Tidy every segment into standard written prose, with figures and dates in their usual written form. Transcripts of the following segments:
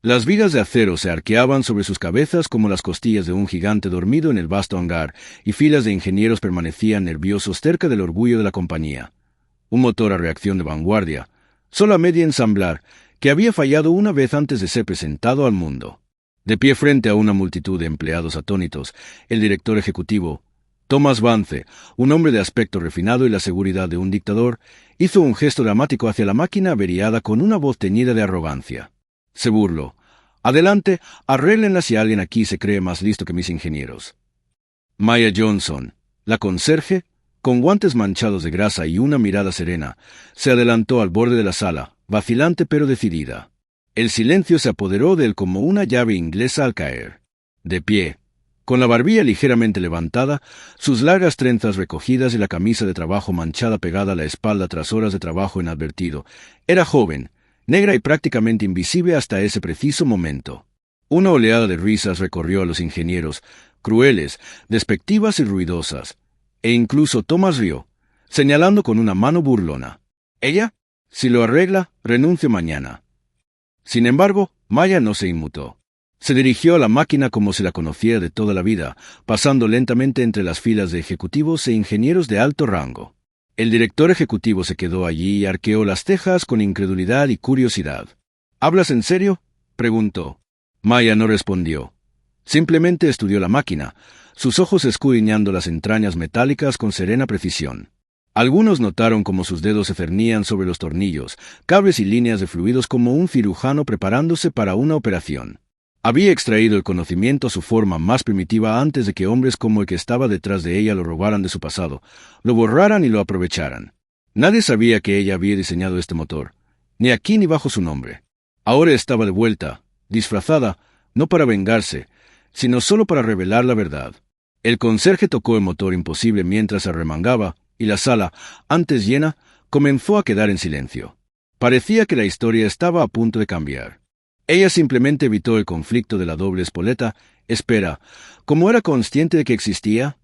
Las vigas de acero se arqueaban sobre sus cabezas como las costillas de un gigante dormido en el vasto hangar, y filas de ingenieros permanecían nerviosos cerca del orgullo de la compañía. Un motor a reacción de vanguardia, solo a media ensamblar, que había fallado una vez antes de ser presentado al mundo. De pie frente a una multitud de empleados atónitos, el director ejecutivo, Thomas Vance, un hombre de aspecto refinado y la seguridad de un dictador, hizo un gesto dramático hacia la máquina averiada con una voz teñida de arrogancia. Se burló. «Adelante, arréglenla si alguien aquí se cree más listo que mis ingenieros». Maya Johnson, la conserje, con guantes manchados de grasa y una mirada serena, se adelantó al borde de la sala, vacilante pero decidida. El silencio se apoderó de él como una llave inglesa al caer. De pie, con la barbilla ligeramente levantada, sus largas trenzas recogidas y la camisa de trabajo manchada pegada a la espalda tras horas de trabajo inadvertido, era joven, negra y prácticamente invisible hasta ese preciso momento. Una oleada de risas recorrió a los ingenieros, crueles, despectivas y ruidosas, e incluso Thomas rió, señalando con una mano burlona. «¿Ella? Si lo arregla, renuncio mañana». Sin embargo, Maya no se inmutó. Se dirigió a la máquina como si la conociera de toda la vida, pasando lentamente entre las filas de ejecutivos e ingenieros de alto rango. El director ejecutivo se quedó allí y arqueó las cejas con incredulidad y curiosidad. «¿Hablas en serio?», preguntó. Maya no respondió. Simplemente estudió la máquina, sus ojos escudriñando las entrañas metálicas con serena precisión. Algunos notaron cómo sus dedos se cernían sobre los tornillos, cables y líneas de fluidos como un cirujano preparándose para una operación. Había extraído el conocimiento a su forma más primitiva antes de que hombres como el que estaba detrás de ella lo robaran de su pasado, lo borraran y lo aprovecharan. Nadie sabía que ella había diseñado este motor, ni aquí ni bajo su nombre. Ahora estaba de vuelta, disfrazada, no para vengarse, sino solo para revelar la verdad. El conserje tocó el motor imposible mientras se arremangaba, y la sala, antes llena, comenzó a quedar en silencio. Parecía que la historia estaba a punto de cambiar. Ella simplemente evitó el conflicto de la doble espoleta. «Espera, ¿cómo era consciente de que existía?»,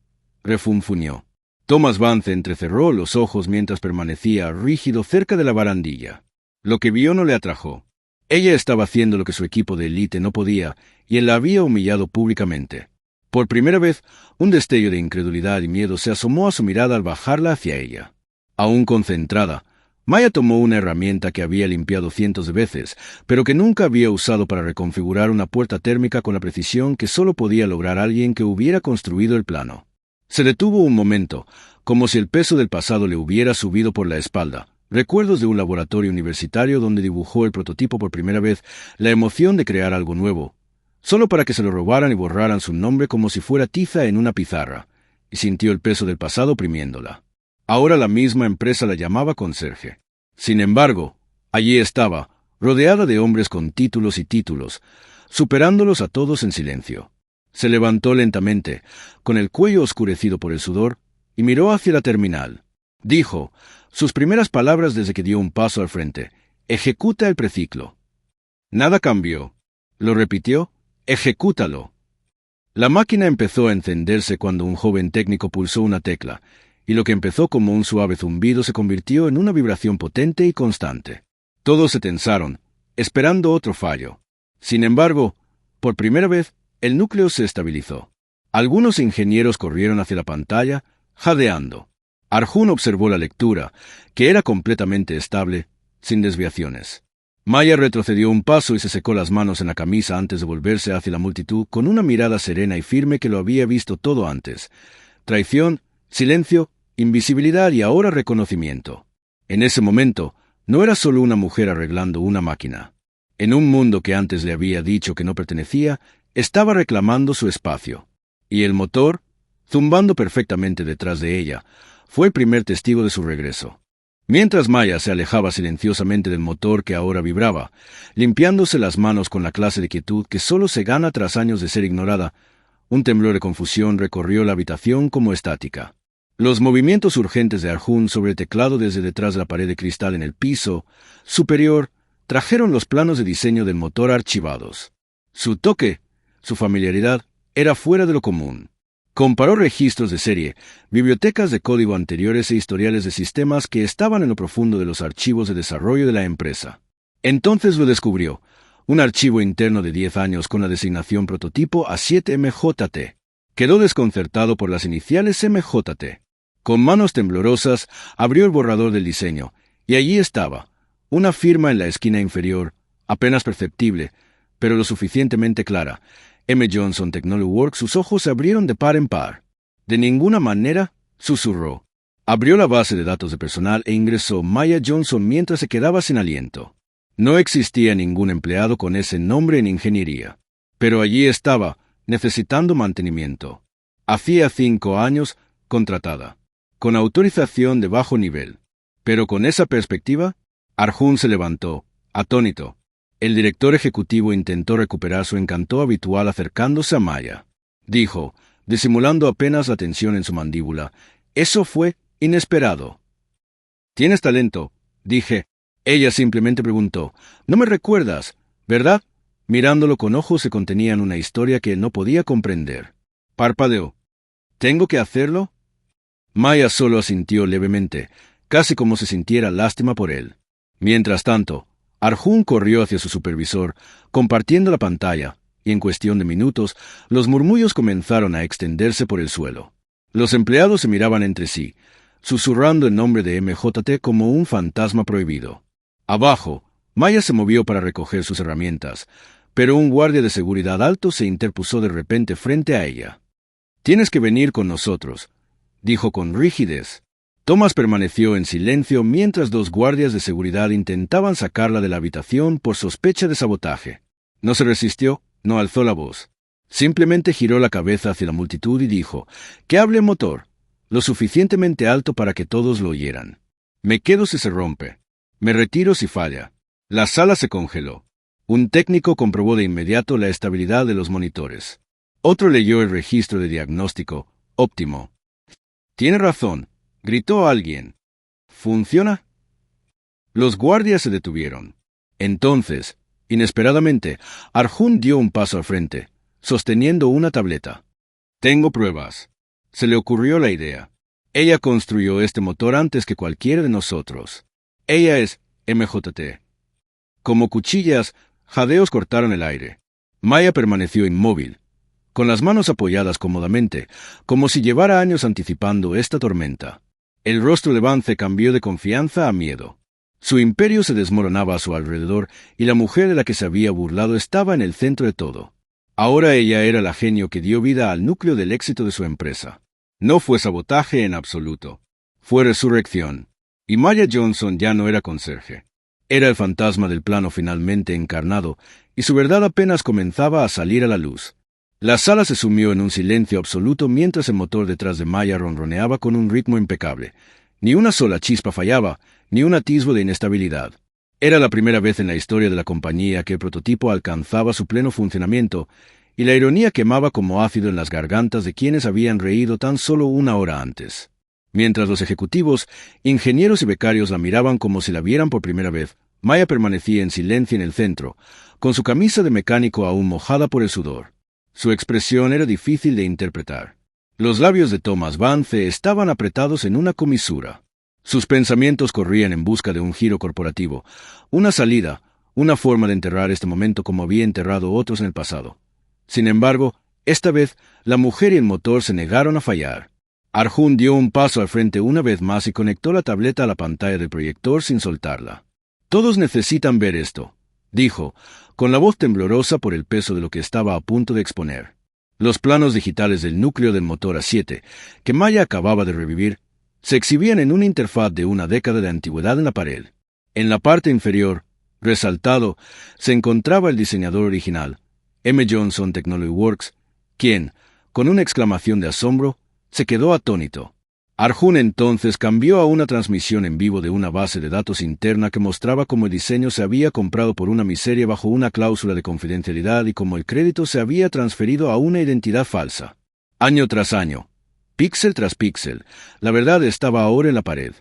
refunfuñó. Thomas Vance entrecerró los ojos mientras permanecía rígido cerca de la barandilla. Lo que vio no le atrajo. Ella estaba haciendo lo que su equipo de élite no podía, y él la había humillado públicamente. Por primera vez, un destello de incredulidad y miedo se asomó a su mirada al bajarla hacia ella. Aún concentrada, Maya tomó una herramienta que había limpiado cientos de veces, pero que nunca había usado para reconfigurar una puerta térmica con la precisión que solo podía lograr alguien que hubiera construido el plano. Se detuvo un momento, como si el peso del pasado le hubiera subido por la espalda. Recuerdos de un laboratorio universitario donde dibujó el prototipo por primera vez, la emoción de crear algo nuevo, solo para que se lo robaran y borraran su nombre como si fuera tiza en una pizarra, y sintió el peso del pasado oprimiéndola. Ahora la misma empresa la llamaba conserje. Sin embargo, allí estaba, rodeada de hombres con títulos y títulos, superándolos a todos en silencio. Se levantó lentamente, con el cuello oscurecido por el sudor, y miró hacia la terminal. Dijo, sus primeras palabras desde que dio un paso al frente: «Ejecuta el preciclo». Nada cambió. Lo repitió: «Ejecútalo». La máquina empezó a encenderse cuando un joven técnico pulsó una tecla, y lo que empezó como un suave zumbido se convirtió en una vibración potente y constante. Todos se tensaron, esperando otro fallo. Sin embargo, por primera vez, el núcleo se estabilizó. Algunos ingenieros corrieron hacia la pantalla, jadeando. Arjun observó la lectura, que era completamente estable, sin desviaciones. Maya retrocedió un paso y se secó las manos en la camisa antes de volverse hacia la multitud con una mirada serena y firme que lo había visto todo antes. Traición, silencio, invisibilidad y ahora reconocimiento. En ese momento, no era solo una mujer arreglando una máquina. En un mundo que antes le había dicho que no pertenecía, estaba reclamando su espacio. Y el motor, zumbando perfectamente detrás de ella, fue el primer testigo de su regreso. Mientras Maya se alejaba silenciosamente del motor que ahora vibraba, limpiándose las manos con la clase de quietud que solo se gana tras años de ser ignorada, un temblor de confusión recorrió la habitación como estática. Los movimientos urgentes de Arjun sobre el teclado desde detrás de la pared de cristal en el piso superior trajeron los planos de diseño del motor archivados. Su toque, su familiaridad, era fuera de lo común. Comparó registros de serie, bibliotecas de código anteriores e historiales de sistemas que estaban en lo profundo de los archivos de desarrollo de la empresa. Entonces lo descubrió, un archivo interno de 10 años con la designación prototipo A7MJT. Quedó desconcertado por las iniciales MJT. Con manos temblorosas, abrió el borrador del diseño, y allí estaba, una firma en la esquina inferior, apenas perceptible, pero lo suficientemente clara. M. Johnson Technology Works. Sus ojos se abrieron de par en par. De ninguna manera, susurró. Abrió la base de datos de personal e ingresó Maya Johnson mientras se quedaba sin aliento. No existía ningún empleado con ese nombre en ingeniería. Pero allí estaba, necesitando mantenimiento. Hacía 5 años, contratada. Con autorización de bajo nivel. Pero con esa perspectiva, Arjun se levantó, atónito. El director ejecutivo intentó recuperar su encanto habitual acercándose a Maya. Dijo, disimulando apenas la tensión en su mandíbula, «Eso fue inesperado». «Tienes talento», dije. Ella simplemente preguntó, «¿No me recuerdas, verdad?» Mirándolo con ojos que contenían una historia que no podía comprender. Parpadeó. «¿Tengo que hacerlo?» Maya solo asintió levemente, casi como si sintiera lástima por él. Mientras tanto, Arjun corrió hacia su supervisor, compartiendo la pantalla, y en cuestión de minutos, los murmullos comenzaron a extenderse por el suelo. Los empleados se miraban entre sí, susurrando el nombre de MJT como un fantasma prohibido. Abajo, Maya se movió para recoger sus herramientas, pero un guardia de seguridad alto se interpuso de repente frente a ella. «Tienes que venir con nosotros», dijo con rigidez. Thomas permaneció en silencio mientras 2 guardias de seguridad intentaban sacarla de la habitación por sospecha de sabotaje. No se resistió, no alzó la voz. Simplemente giró la cabeza hacia la multitud y dijo, «Que hable motor, lo suficientemente alto para que todos lo oyeran. Me quedo si se rompe. Me retiro si falla». La sala se congeló. Un técnico comprobó de inmediato la estabilidad de los monitores. Otro leyó el registro de diagnóstico, óptimo. «Tiene razón», gritó alguien. «¿Funciona?» Los guardias se detuvieron. Entonces, inesperadamente, Arjun dio un paso al frente, sosteniendo una tableta. «Tengo pruebas». Se le ocurrió la idea. Ella construyó este motor antes que cualquiera de nosotros. Ella es MJT. Como cuchillas, jadeos cortaron el aire. Maya permaneció inmóvil, con las manos apoyadas cómodamente, como si llevara años anticipando esta tormenta. El rostro de Vance cambió de confianza a miedo. Su imperio se desmoronaba a su alrededor y la mujer de la que se había burlado estaba en el centro de todo. Ahora ella era la genio que dio vida al núcleo del éxito de su empresa. No fue sabotaje en absoluto. Fue resurrección. Y Maya Johnson ya no era conserje. Era el fantasma del plano finalmente encarnado, y su verdad apenas comenzaba a salir a la luz. La sala se sumió en un silencio absoluto mientras el motor detrás de Maya ronroneaba con un ritmo impecable. Ni una sola chispa fallaba, ni un atisbo de inestabilidad. Era la primera vez en la historia de la compañía que el prototipo alcanzaba su pleno funcionamiento, y la ironía quemaba como ácido en las gargantas de quienes habían reído tan solo 1 hora antes. Mientras los ejecutivos, ingenieros y becarios la miraban como si la vieran por primera vez, Maya permanecía en silencio en el centro, con su camisa de mecánico aún mojada por el sudor. Su expresión era difícil de interpretar. Los labios de Thomas Vance estaban apretados en una comisura. Sus pensamientos corrían en busca de un giro corporativo, una salida, una forma de enterrar este momento como había enterrado otros en el pasado. Sin embargo, esta vez, la mujer y el motor se negaron a fallar. Arjun dio un paso al frente una vez más y conectó la tableta a la pantalla del proyector sin soltarla. «Todos necesitan ver esto», dijo, con la voz temblorosa por el peso de lo que estaba a punto de exponer. Los planos digitales del núcleo del motor A7, que Maya acababa de revivir, se exhibían en una interfaz de una década de antigüedad en la pared. En la parte inferior, resaltado, se encontraba el diseñador original, M. Johnson Technology Works, quien, con una exclamación de asombro, se quedó atónito. Arjun entonces cambió a una transmisión en vivo de una base de datos interna que mostraba cómo el diseño se había comprado por una miseria bajo una cláusula de confidencialidad y cómo el crédito se había transferido a una identidad falsa. Año tras año, píxel tras píxel, la verdad estaba ahora en la pared.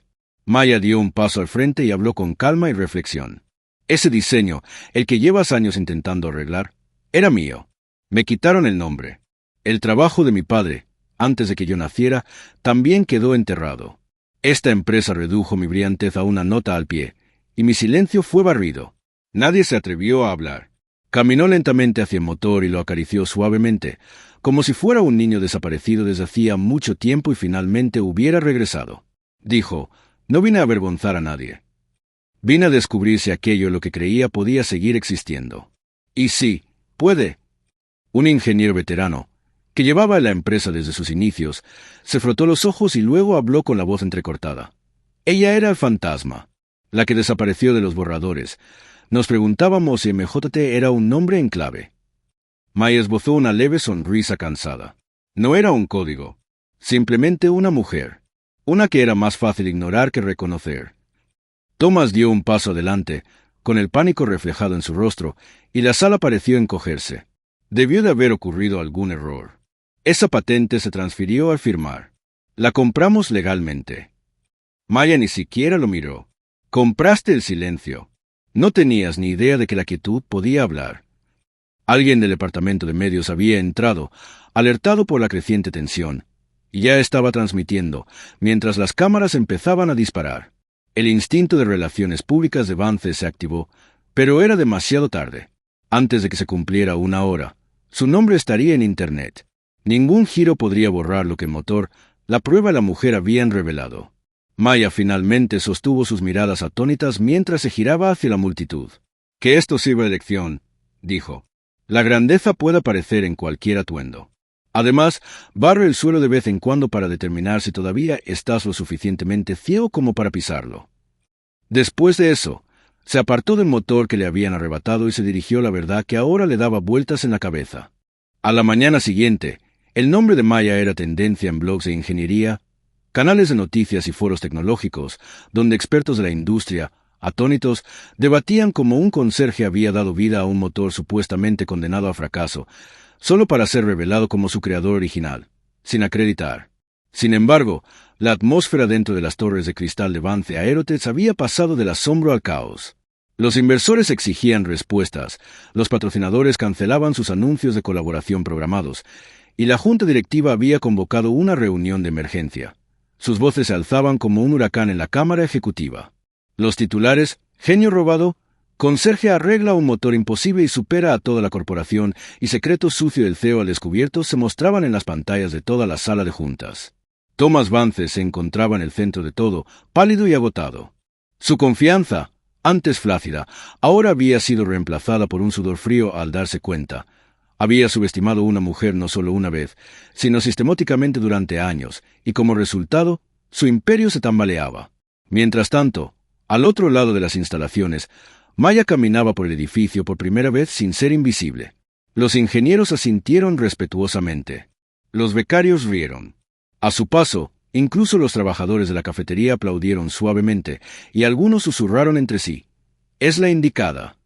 Maya dio un paso al frente y habló con calma y reflexión. Ese diseño, el que llevas años intentando arreglar, era mío. Me quitaron el nombre. El trabajo de mi padre, antes de que yo naciera, también quedó enterrado. Esta empresa redujo mi brillantez a una nota al pie, y mi silencio fue barrido. Nadie se atrevió a hablar. Caminó lentamente hacia el motor y lo acarició suavemente, como si fuera un niño desaparecido desde hacía mucho tiempo y finalmente hubiera regresado. Dijo, «No vine a avergonzar a nadie. Vine a descubrir si aquello en lo que creía podía seguir existiendo. Y sí, puede». Un ingeniero veterano, que llevaba la empresa desde sus inicios, se frotó los ojos y luego habló con la voz entrecortada. Ella era el fantasma, la que desapareció de los borradores. Nos preguntábamos si MJT era un nombre en clave. Maya esbozó una leve sonrisa cansada. No era un código, simplemente una mujer, una que era más fácil ignorar que reconocer. Thomas dio un paso adelante, con el pánico reflejado en su rostro, y la sala pareció encogerse. Debió de haber ocurrido algún error. Esa patente se transfirió al firmar. La compramos legalmente. Maya ni siquiera lo miró. Compraste el silencio. No tenías ni idea de que la quietud podía hablar. Alguien del departamento de medios había entrado, alertado por la creciente tensión, y ya estaba transmitiendo, mientras las cámaras empezaban a disparar. El instinto de relaciones públicas de Vance se activó, pero era demasiado tarde. Antes de que se cumpliera una hora, su nombre estaría en Internet. Ningún giro podría borrar lo que el motor, la prueba y la mujer habían revelado. Maya finalmente sostuvo sus miradas atónitas mientras se giraba hacia la multitud. «Que esto sirva de lección», dijo. «La grandeza puede aparecer en cualquier atuendo. Además, barre el suelo de vez en cuando para determinar si todavía estás lo suficientemente ciego como para pisarlo». Después de eso, se apartó del motor que le habían arrebatado y se dirigió a la verdad que ahora le daba vueltas en la cabeza. A la mañana siguiente, el nombre de Maya era tendencia en blogs de ingeniería, canales de noticias y foros tecnológicos, donde expertos de la industria, atónitos, debatían cómo un conserje había dado vida a un motor supuestamente condenado a fracaso, solo para ser revelado como su creador original, sin acreditar. Sin embargo, la atmósfera dentro de las torres de cristal de Vance Aerotech había pasado del asombro al caos. Los inversores exigían respuestas, los patrocinadores cancelaban sus anuncios de colaboración programados, y la junta directiva había convocado una reunión de emergencia. Sus voces se alzaban como un huracán en la cámara ejecutiva. Los titulares, genio robado, conserje arregla un motor imposible y supera a toda la corporación, y secreto sucio del CEO al descubierto se mostraban en las pantallas de toda la sala de juntas. Thomas Vance se encontraba en el centro de todo, pálido y agotado. Su confianza, antes flácida, ahora había sido reemplazada por un sudor frío al darse cuenta. Había subestimado a una mujer no solo una vez, sino sistemáticamente durante años, y como resultado, su imperio se tambaleaba. Mientras tanto, al otro lado de las instalaciones, Maya caminaba por el edificio por primera vez sin ser invisible. Los ingenieros asintieron respetuosamente. Los becarios rieron. A su paso, incluso los trabajadores de la cafetería aplaudieron suavemente, y algunos susurraron entre sí. «Es la indicada.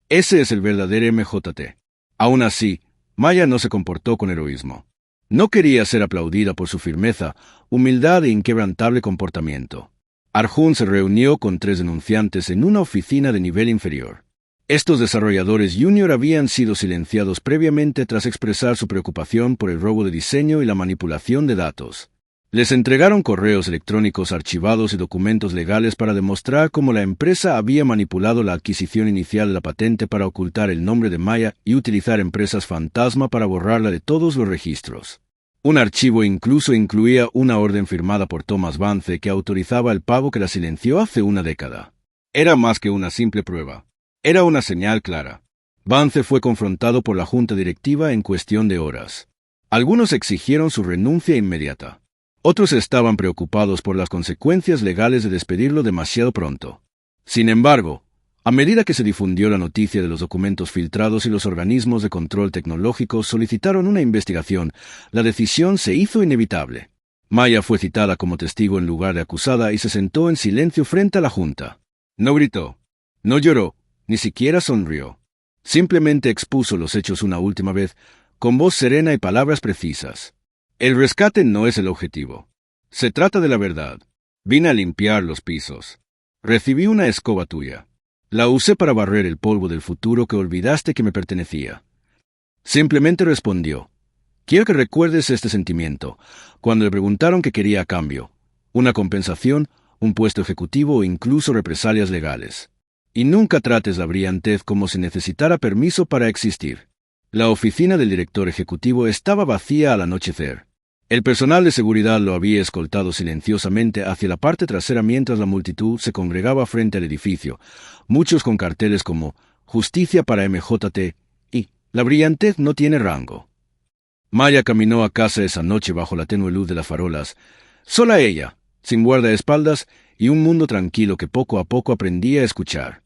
Ese es el verdadero MJT». Aún así, Maya no se comportó con heroísmo. No quería ser aplaudida por su firmeza, humildad e inquebrantable comportamiento. Arjun se reunió con 3 denunciantes en una oficina de nivel inferior. Estos desarrolladores junior habían sido silenciados previamente tras expresar su preocupación por el robo de diseño y la manipulación de datos. Les entregaron correos electrónicos archivados y documentos legales para demostrar cómo la empresa había manipulado la adquisición inicial de la patente para ocultar el nombre de Maya y utilizar empresas fantasma para borrarla de todos los registros. Un archivo incluso incluía una orden firmada por Thomas Vance que autorizaba el pago que la silenció hace una década. Era más que una simple prueba. Era una señal clara. Vance fue confrontado por la junta directiva en cuestión de horas. Algunos exigieron su renuncia inmediata. Otros estaban preocupados por las consecuencias legales de despedirlo demasiado pronto. Sin embargo, a medida que se difundió la noticia de los documentos filtrados y los organismos de control tecnológico solicitaron una investigación, la decisión se hizo inevitable. Maya fue citada como testigo en lugar de acusada y se sentó en silencio frente a la junta. No gritó, no lloró, ni siquiera sonrió. Simplemente expuso los hechos una última vez, con voz serena y palabras precisas. El rescate no es el objetivo. Se trata de la verdad. Vine a limpiar los pisos. Recibí una escoba tuya. La usé para barrer el polvo del futuro que olvidaste que me pertenecía. Simplemente respondió. Quiero que recuerdes este sentimiento, cuando le preguntaron qué quería a cambio. Una compensación, un puesto ejecutivo o incluso represalias legales. Y nunca trates la brillantez como si necesitara permiso para existir. La oficina del director ejecutivo estaba vacía al anochecer. El personal de seguridad lo había escoltado silenciosamente hacia la parte trasera mientras la multitud se congregaba frente al edificio, muchos con carteles como «Justicia para MJT» y «La brillantez no tiene rango». Maya caminó a casa esa noche bajo la tenue luz de las farolas, sola ella, sin guardaespaldas y un mundo tranquilo que poco a poco aprendía a escuchar.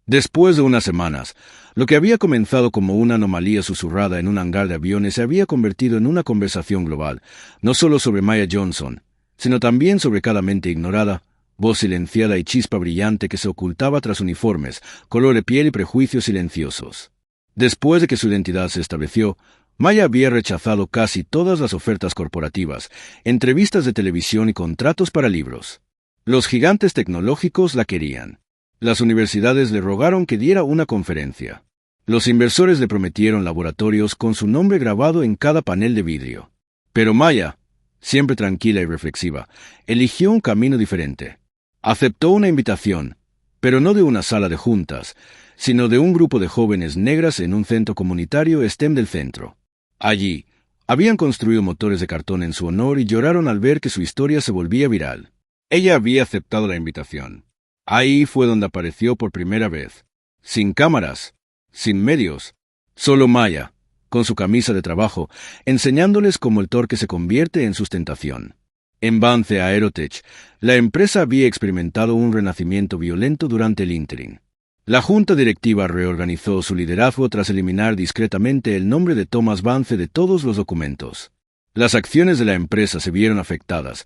Después de unas semanas, lo que había comenzado como una anomalía susurrada en un hangar de aviones se había convertido en una conversación global, no solo sobre Maya Johnson, sino también sobre cada mente ignorada, voz silenciada y chispa brillante que se ocultaba tras uniformes, color de piel y prejuicios silenciosos. Después de que su identidad se estableció, Maya había rechazado casi todas las ofertas corporativas, entrevistas de televisión y contratos para libros. Los gigantes tecnológicos la querían. Las universidades le rogaron que diera una conferencia. Los inversores le prometieron laboratorios con su nombre grabado en cada panel de vidrio. Pero Maya, siempre tranquila y reflexiva, eligió un camino diferente. Aceptó una invitación, pero no de una sala de juntas, sino de un grupo de jóvenes negras en un centro comunitario STEM del centro. Allí, habían construido motores de cartón en su honor y lloraron al ver que su historia se volvía viral. Ella había aceptado la invitación. Ahí fue donde apareció por primera vez. Sin cámaras, sin medios, solo Maya, con su camisa de trabajo, enseñándoles cómo el torque se convierte en sustentación. En Vance Aerotech, la empresa había experimentado un renacimiento violento durante el ínterin. La junta directiva reorganizó su liderazgo tras eliminar discretamente el nombre de Thomas Vance de todos los documentos. Las acciones de la empresa se vieron afectadas,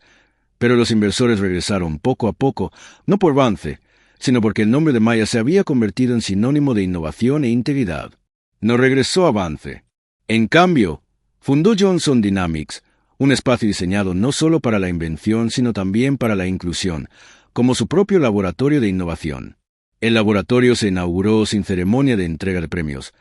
pero los inversores regresaron poco a poco, no por Vance, sino porque el nombre de Maya se había convertido en sinónimo de innovación e integridad. No regresó a Vance. En cambio, fundó Johnson Dynamics, un espacio diseñado no solo para la invención, sino también para la inclusión, como su propio laboratorio de innovación. El laboratorio se inauguró sin ceremonia de entrega de premios,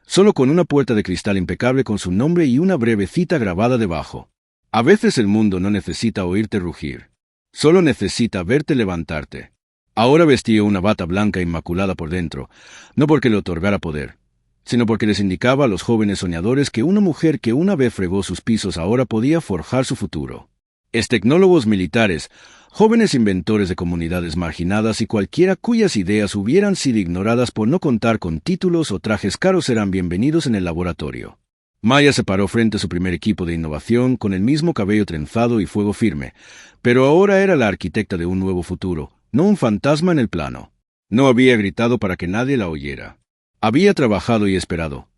solo con una puerta de cristal impecable con su nombre y una breve cita grabada debajo. A veces el mundo no necesita oírte rugir, solo necesita verte levantarte. Ahora vestía una bata blanca inmaculada por dentro, no porque le otorgara poder, sino porque les indicaba a los jóvenes soñadores que una mujer que una vez fregó sus pisos ahora podía forjar su futuro. Tecnólogos militares, jóvenes inventores de comunidades marginadas y cualquiera cuyas ideas hubieran sido ignoradas por no contar con títulos o trajes caros eran bienvenidos en el laboratorio. Maya se paró frente a su primer equipo de innovación con el mismo cabello trenzado y fuego firme, pero ahora era la arquitecta de un nuevo futuro, no un fantasma en el plano. No había gritado para que nadie la oyera. Había trabajado y esperado,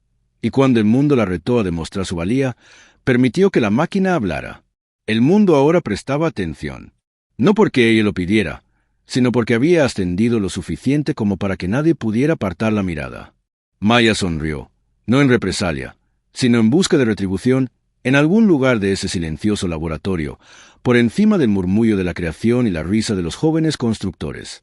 y cuando el mundo la retó a demostrar su valía, permitió que la máquina hablara. El mundo ahora prestaba atención, no porque ella lo pidiera, sino porque había ascendido lo suficiente como para que nadie pudiera apartar la mirada. Maya sonrió, no en represalia, sino en busca de retribución, en algún lugar de ese silencioso laboratorio, por encima del murmullo de la creación y la risa de los jóvenes constructores.